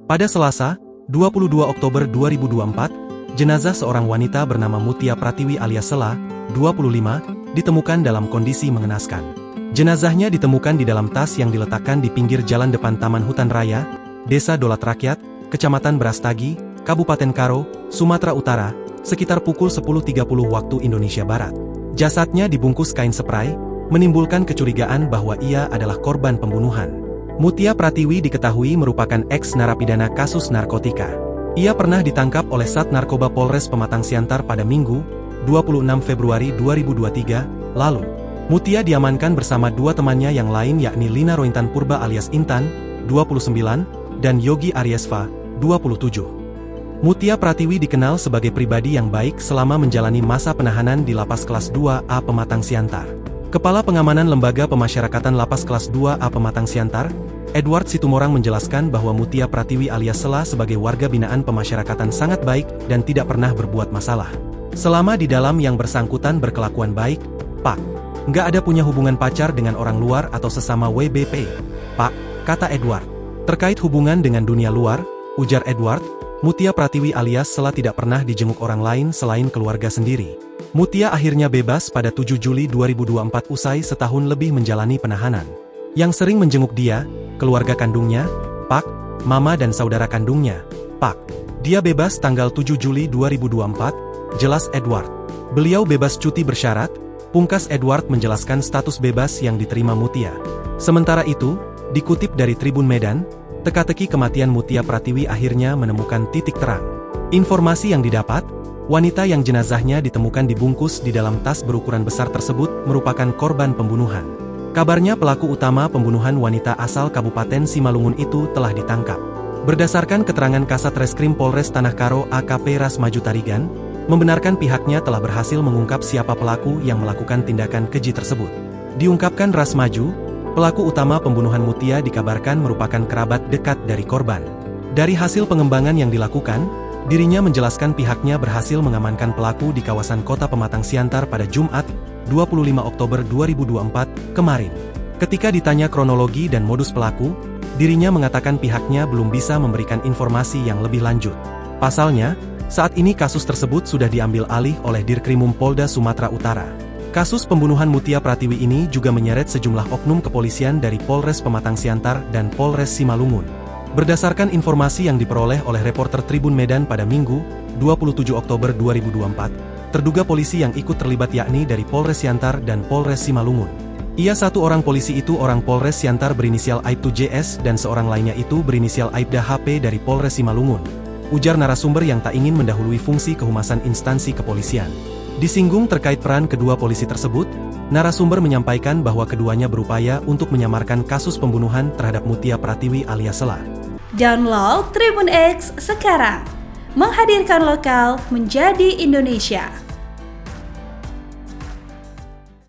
Pada Selasa, 22 Oktober 2024, jenazah seorang wanita bernama Mutia Pratiwi alias Sela, 25, ditemukan dalam kondisi mengenaskan. Jenazahnya ditemukan di dalam tas yang diletakkan di pinggir jalan depan Taman Hutan Raya, Desa Dolat Rakyat, Kecamatan Brastagi, Kabupaten Karo, Sumatera Utara, sekitar pukul 10.30 waktu Indonesia Barat. Jasadnya dibungkus kain spray, menimbulkan kecurigaan bahwa ia adalah korban pembunuhan. Mutia Pratiwi diketahui merupakan eks-narapidana kasus narkotika. Ia pernah ditangkap oleh Sat Narkoba Polres Pematang Siantar pada Minggu, 26 Februari 2023, lalu. Mutia diamankan bersama dua temannya yang lain yakni Lina Rointan Purba alias Intan, 29, dan Yogi Aryesva, 27. Mutia Pratiwi dikenal sebagai pribadi yang baik selama menjalani masa penahanan di Lapas Kelas 2A Pematang Siantar. Kepala Pengamanan Lembaga Pemasyarakatan Lapas Kelas 2A Pematang Siantar, Edward Situmorang menjelaskan bahwa Mutia Pratiwi alias Sela sebagai warga binaan pemasyarakatan sangat baik dan tidak pernah berbuat masalah. Selama di dalam yang bersangkutan berkelakuan baik, Pak. Nggak ada punya hubungan pacar dengan orang luar atau sesama WBP, Pak, kata Edward. Terkait hubungan dengan dunia luar, ujar Edward, Mutia Pratiwi alias Sela tidak pernah dijenguk orang lain selain keluarga sendiri. Mutia akhirnya bebas pada 7 Juli 2024 usai setahun lebih menjalani penahanan. Yang sering menjenguk dia, keluarga kandungnya, Pak, Mama dan saudara kandungnya, Pak. Dia bebas tanggal 7 Juli 2024, jelas Edward. Beliau bebas cuti bersyarat, pungkas Edward menjelaskan status bebas yang diterima Mutia. Sementara itu, dikutip dari Tribun Medan, teka-teki kematian Mutia Pratiwi akhirnya menemukan titik terang. Informasi yang didapat, wanita yang jenazahnya ditemukan dibungkus di dalam tas berukuran besar tersebut merupakan korban pembunuhan. Kabarnya pelaku utama pembunuhan wanita asal Kabupaten Simalungun itu telah ditangkap. Berdasarkan keterangan Kasat Reskrim Polres Tanah Karo AKP Rasmaju Tarigan, membenarkan pihaknya telah berhasil mengungkap siapa pelaku yang melakukan tindakan keji tersebut. Diungkapkan Rasmaju, pelaku utama pembunuhan Mutia dikabarkan merupakan kerabat dekat dari korban. Dari hasil pengembangan yang dilakukan, dirinya menjelaskan pihaknya berhasil mengamankan pelaku di kawasan Kota Pematang Siantar pada Jumat, 25 Oktober 2024, kemarin. Ketika ditanya kronologi dan modus pelaku, dirinya mengatakan pihaknya belum bisa memberikan informasi yang lebih lanjut. Pasalnya, saat ini kasus tersebut sudah diambil alih oleh Dirkrimum Polda Sumatera Utara. Kasus pembunuhan Mutia Pratiwi ini juga menyeret sejumlah oknum kepolisian dari Polres Pematang Siantar dan Polres Simalungun. Berdasarkan informasi yang diperoleh oleh reporter Tribun Medan pada Minggu, 27 Oktober 2024, terduga polisi yang ikut terlibat yakni dari Polres Siantar dan Polres Simalungun. Ia satu orang polisi itu orang Polres Siantar berinisial Aibtu JS dan seorang lainnya itu berinisial Aibda HP dari Polres Simalungun. Ujar narasumber yang tak ingin mendahului fungsi kehumasan instansi kepolisian. Disinggung terkait peran kedua polisi tersebut, narasumber menyampaikan bahwa keduanya berupaya untuk menyamarkan kasus pembunuhan terhadap Mutia Pratiwi alias Sela. Download Tribun X sekarang, menghadirkan lokal menjadi Indonesia.